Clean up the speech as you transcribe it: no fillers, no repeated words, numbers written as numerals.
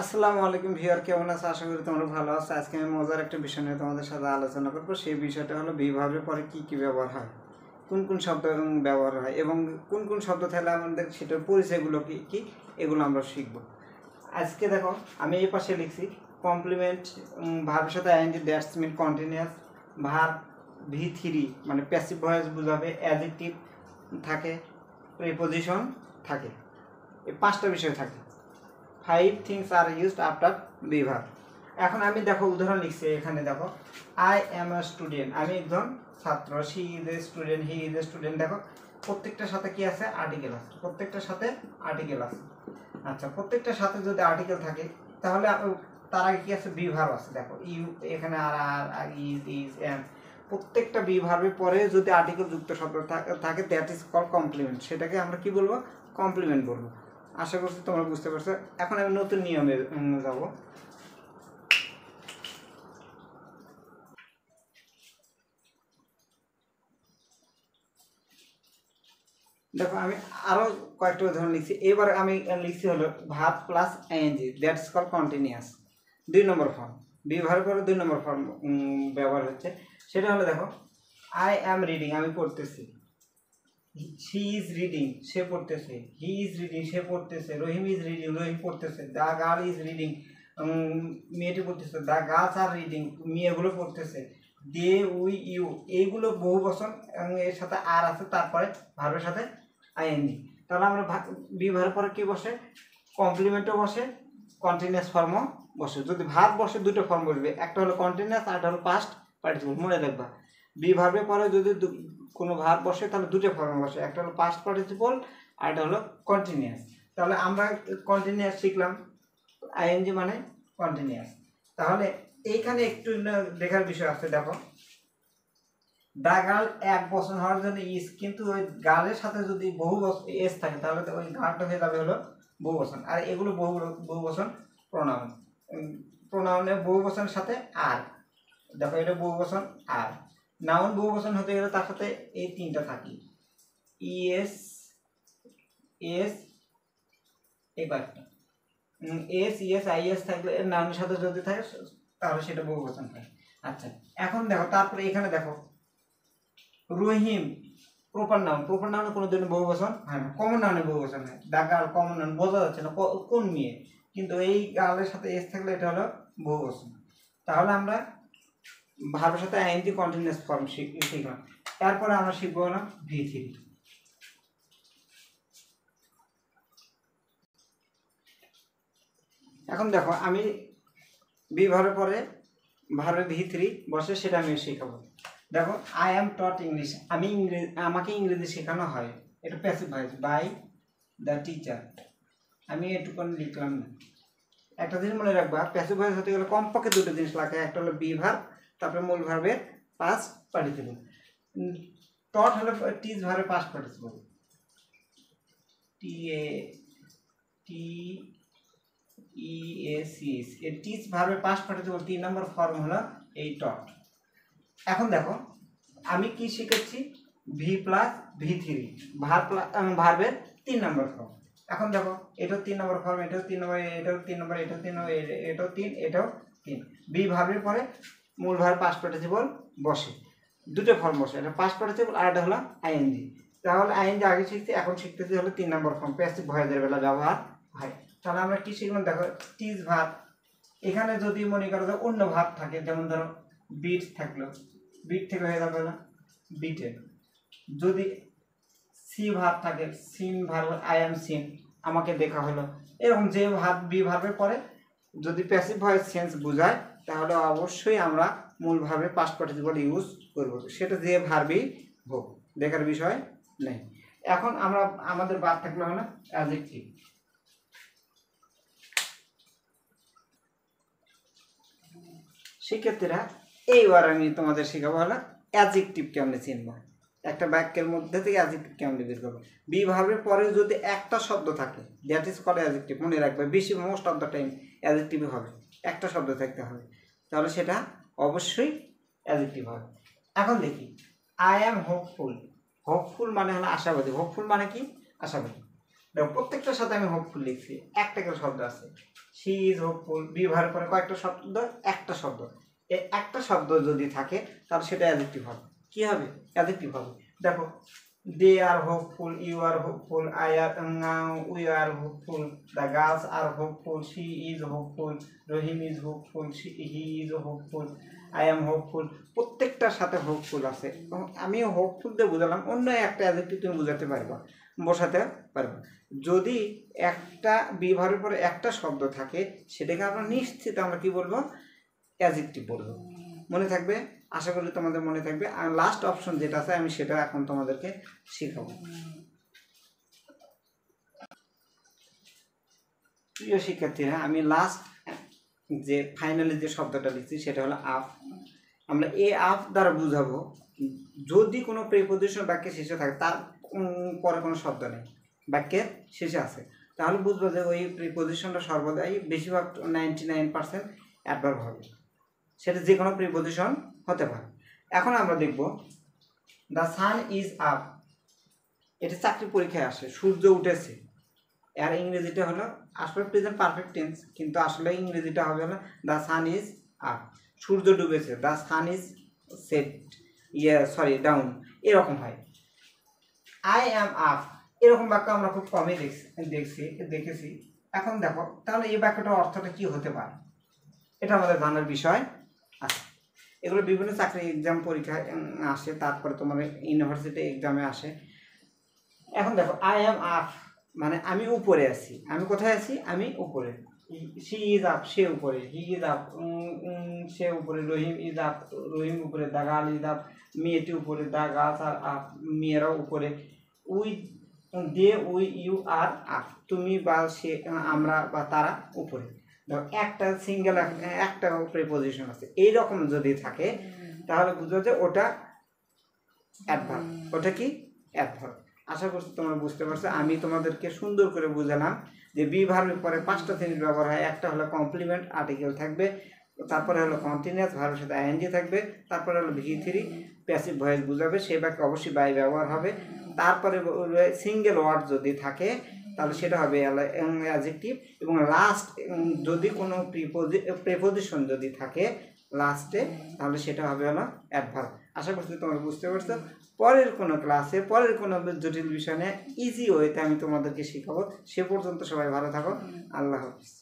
আসসালামু আলাইকুম ভিউয়ার, কেমন আছো? আশা করি তোমরা ভালো আছো। আজকে আমি মজার একটা বিষয় নিয়ে তোমাদের সাথে আলোচনা করব। সেই বিষয়টা হলো বিভাবের পরে কি কি ব্যবহার হয়, কোন কোন শব্দ ব্যবহার হয় এবং কোন কোন শব্দ থাকলে আমাদের সেটার পরিচয়গুলো কি কি এগুলো আমরা শিখব। আজকে দেখো, আমি এই পাশে লিখছি কমপ্লিমেন্ট ভার্বের সাথে ING, that's mean continuous. Verb V3 মানে প্যাসিভ ভয়েস বোঝাবে, অ্যাডজেক্টিভ থাকে, প্রিপোজিশন থাকে, এই পাঁচটা বিষয় থাকে। 5 things are used after verb। এখন আমি দেখো উদাহরণ লিখছি, এখানে দেখো আই এম আ স্টুডেন্ট, আমি একজন ছাত্র। She is a student, he is a student. দেখো প্রত্যেকটার সাথে কি আছে? আর্টিকেল আছে, প্রত্যেকটার সাথে আর্টিকেল আছে। আচ্ছা, প্রত্যেকটার সাথে যদি আর্টিকেল থাকে তাহলে তার আগে কি আছে? বি ভার্ব আছে। দেখো ইউ, এখানে আর আর ইজ এম। প্রত্যেকটা বি ভার্বের পরে যদি আর্টিকেল যুক্ত শব্দ থাকে দ্যাট ইজ কল কমপ্লিমেন্ট। সেটাকে আমরা কি বলবো? কমপ্লিমেন্ট বলবো। আশা করছি তোমরা বুঝতে পারছো। এখন আমি নতুন নিয়মে যাব। দেখো আমি আরো কয়েকটা উদাহরণ লিখছি। এবার আমি লিখছি হলো verb plus ING, that's call continuous. 2 number form, be ভার্বের পরে 2 নম্বর ফর্ম ব্যবহার হচ্ছে। সেটা হলো দেখো আই অ্যাম রিডিং, আমি পড়তেছি। শি ইজ রিডিং, সে পড়তেছে। হি ইজ রিডিং, সে পড়তেছে। রহিম ইজ রিডিং, রহিম পড়তেছে। দ্য গার্ল ইজ রিডিং, মেয়েটি পড়তেছে। দ্য গার্লস আর রিডিং, মেয়েগুলো পড়তেছে। দে, উই, ইউ, এইগুলো বহু বচন এবং এর সাথে আর আছে, তারপরে ভার্বের সাথে আইএনজি। তাহলে আমরা বি ভার্বের পরে কি বসে? কমপ্লিমেন্টও বসে, কন্টিনিউয়াস ফর্মও বসে। যদি ভার্ব বসে দুটো ফর্ম বসবে, একটা হলো কন্টিনিউয়াস আর একটা হলো পাস্ট পার্টিসিপল। মনে রাখবা, বি ভার্বের পরে যদি কোনো ভার্ব বসে তাহলে দুটো ফর্ম বসে, একটা হলো পাস্ট পার্টিসিপল আর একটা হলো কন্টিনিউয়াস। তাহলে আমরা কন্টিনিউয়াস শিখলাম, আইএনজি মানে কন্টিনিউয়াস। তাহলে এইখানে একটু দেখার বিষয় আছে। দেখো দা গার্ল এক বচন হওয়ার জন্য ইজ, কিন্তু ওই গার্লের সাথে যদি বহু এস থাকে তাহলে ওই গার্লটা হয়ে যাবে হলো বহু বচন। আর এগুলো বহু বচন প্রোনাউন। প্রোনাউনের বহু বচনের সাথে আর, দেখো এটা বহু বচন আর। নাউন বহু বচন হতে গেলে তার সাথে এই তিনটা থাকে, ইএস, এস, এই কয়েকটা এস, ইএস, আইএস থাকলে নাউনের সাথে যদি থাকে তাহলে সেটা বহু বচন হয়। আচ্ছা, এখন দেখো তারপরে এখানে দেখো রহিম প্রপার নাউন, প্রপার নাউনে কোনো দিন বহু বচন হয় না, কমন নাউনে বহু বচন হয়। দা গার্ল কমন নাউন, বোঝা যাচ্ছে না কোন মেয়ে, কিন্তু এই গার্লের সাথে এস থাকলে এটা হলো বহু বচন। তাহলে আমরা ভার্বের সাথে আইএনজি কন্টিনিউয়াস ফর্ম শিখলাম। তারপরে আমরা শিখবো না V3। এখন দেখো আমি বি ভার্বের পরে ভার্বে V3 বসে, সেটা আমি শেখাবো। দেখো আই অ্যাম টট ইংলিশ, আমি আমাকে ইংরেজি শেখানো হয়। এটা passive voice, by the teacher. আমি এটুকুন লিখলাম না। একটা জিনিস মনে রাখবা, প্যাসিভ ভয়েস হতে গেলে কমপক্ষে দুটো জিনিস লাগে। একটা হলো বি ভার্ব, তারপরে মূল ভার্বের পাস্ট পার্টিসিপল। টট হলো টিজ ভার্বের পাস্ট পার্টিসিপল, টিএসিএস। এর টিজ ভার্বের পাস্ট পার্টিসিপল 3 নম্বর ফর্ম হলো এই টট। এখন দেখো আমি কি শিখেছি? ভি প্লাস V3 ভার্বের 3 নম্বর ফর্ম। এখন দেখো এটাও 3 নম্বর ফর্ম, এটাও 3 নম্বর, এটাও 3 নম্বর, এটাও 3 নম্বর, এটাও 3, এটাও 3। বি ভার্বের পরে মূল ভার্ব পাস্ট পার্টিসিপল বসে, দুটো ফর্ম বসে, এটা পাস্ট পার্টিসিপল আর এটা হলো আইএনজি। তাহলে আইএনজি আগে শিখছি, এখন শিখতেছি হলো 3 নম্বর ফর্ম, প্যাসিভ ভয়েসের বেলা ব্যবহার হয়। তাহলে আমরা কি শিখলাম? দেখো টিজ ভার্ব, এখানে যদি মনে করো যে অন্য ভার্ব থাকে, যেমন ধরো বিট থাকলো, বিট থেকে হয়ে যাবে না বিটে। যদি সি ভার্ব থাকে, seen verb, I am seen, আমাকে দেখা হলো। এরকম যে ভার্ব বি ভার্বের পরে যদি প্যাসিভ ভয়েস সেন্স বোঝায় তাহলে অবশ্যই আমরা মূল ভার্বে পাস্ট পার্টিসিপল ইউজ করব, সেটা যে ভার্বই হোক, দেখার বিষয় নেই। এখন আমরা আমাদের বাদ থাকলে হলো অ্যাডজেক্টিভ। শিক্ষার্থীরা এইবার আমি তোমাদের শেখাবো হলো অ্যাডজেক্টিভ কেমনে চিনব, একটা বাক্যের মধ্যে থেকে অ্যাডজেক্টিভ কেমনে বের করবো। বি ভার্বের পরে যদি একটা শব্দ থাকে দ্যাট ইজ কল্ড অ্যাডজেক্টিভ। মনে রাখবে, বেশি most of the time adjective হবে, একটা শব্দ থাকতে হবে, তাহলে সেটা অবশ্যই অ্যাডজেক্টিভ হবে। এখন দেখি আই অ্যাম হোপফুল। হোপফুল মানে হলো আশাবাদী। হোপফুল মানে কি? আশাবাদী। দেখো প্রত্যেকটার সাথে আমি হোপফুল লিখছি, একটা করে শব্দ আছে, শি ইজ হোপফুল, ব্যবহার করে কয়েকটা শব্দ, একটা শব্দ, এই একটা শব্দ যদি থাকে তাহলে সেটা অ্যাডজেক্টিভ হবে। কি হবে? অ্যাডজেক্টিভ হবে। দেখো they are hopeful, you are hopeful, I are we are hopeful, the girls are hopeful, she is hopeful, Rahim is hopeful, he is hopeful, I am hopeful, প্রত্যেকটার সাথে হোপফুল আছে। আমি হোপফুল দিয়ে বুঝালাম, অন্য একটা অ্যাডজেক্টিভ তুমি বোঝাতে পারবা, বসাতে পারবা। যদি একটা ব্যবহারের পরে একটা শব্দ থাকে সেটাকে আমরা নিশ্চিত আমরা কি বলবো? অ্যাডজেক্টিভ বলবো। মনে থাকবে? আশা করি তোমাদের মনে থাকবে। আর লাস্ট অপশন যেটা আছে আমি সেটা এখন তোমাদেরকে শেখাবো। প্রিয় শিক্ষার্থীরা, আমি লাস্ট যে ফাইনালি যে শব্দটা লিখছি সেটা হলো আপ। আমরা এই আপ দ্বারা বুঝাবো যদি কোনো প্রিপোজিশন বাক্যের শেষে থাকে, তার পরে কোনো শব্দ নেই, বাক্যের শেষে আছে, তাহলে বুঝবো যে ওই প্রিপোজিশনটা সর্বদাই বেশিরভাগ 99% অ্যাডভার্ব হবে। সেটা যে কোনো প্রিপোজিশন হতে পারে। এখন আমরা দেখব দ্য সান ইজ আপ। এটা চাকরি পরীক্ষায় আসে, সূর্য উঠেছে। এর ইংরেজিটা হলো, আসলে প্রেজেন্ট পারফেক্ট টেন্স, কিন্তু আসলে ইংরেজিটা হবে হলো দ্য সান ইজ আপ। সূর্য ডুবেছে, the sun is set, down, এরকম হয়। আই অ্যাম আপ, এরকম বাক্য আমরা খুব কমই দেখেছি। এখন দেখো তাহলে এই বাক্যটার অর্থটা কি হতে পারে, এটা আমাদের জানার বিষয় আছে। এগুলো বিভিন্ন চাকরি এক্সাম পরীক্ষায় আসে, তারপরে তোমার ইউনিভার্সিটি এক্সামে আসে। এখন দেখো আই অ্যাম আপ মানে আমি উপরে আছি। আমি কোথায় আছি? আমি উপরে। শি ইজ আপ, সে উপরে। হি ইজ আপ, সে উপরে। রহিম ইজ আপ, রহিম উপরে। দ্য গার্ল ইজ আপ, মেয়েটি উপরে। দ্য গার্লস আর আপ, মেয়েরাও উপরে। We, they, we, you are up, তুমি বা সে, আমরা বা তারা উপরে। দেখো একটা সিঙ্গেল একটা প্রিপোজিশন আছে, এইরকম যদি থাকে তাহলে বুঝো যে ওটা অ্যাডভার্ব। ওটা কি? অ্যাডভার্ব। আশা করছি তোমরা বুঝতে পারছো। আমি তোমাদেরকে সুন্দর করে বুঝালাম যে বি ভার্বের পরে 5টা জিনিস ব্যবহার হয়। একটা হলো কমপ্লিমেন্ট আর্টিকেল থাকবে, তারপরে হলো কন্টিনিউয়াস ভার্বের সাথে আইএনজি থাকবে, তারপরে হলো V3 প্যাসিভ ভয়েস বুঝাবে, সেই বাক্যে অবশ্যই বাই ব্যবহার হবে। তারপরে সিঙ্গেল ওয়ার্ড যদি থাকে তাহলে সেটা হবে অ্যাডজেক্টিভ, এবং লাস্ট যদি কোনো প্রিপোজিশন যদি থাকে লাস্টে তাহলে সেটা হবে হলো অ্যাডভার্ব। আশা করছি তোমরা বুঝতে পারছো। পরের কোনো ক্লাসে পরের কোনো জটিল বিষয় নিয়ে ইজি ওয়েতে আমি তোমাদেরকে শেখাবো। সে পর্যন্ত সবাই ভালো থাকো। আল্লাহ হাফিজ।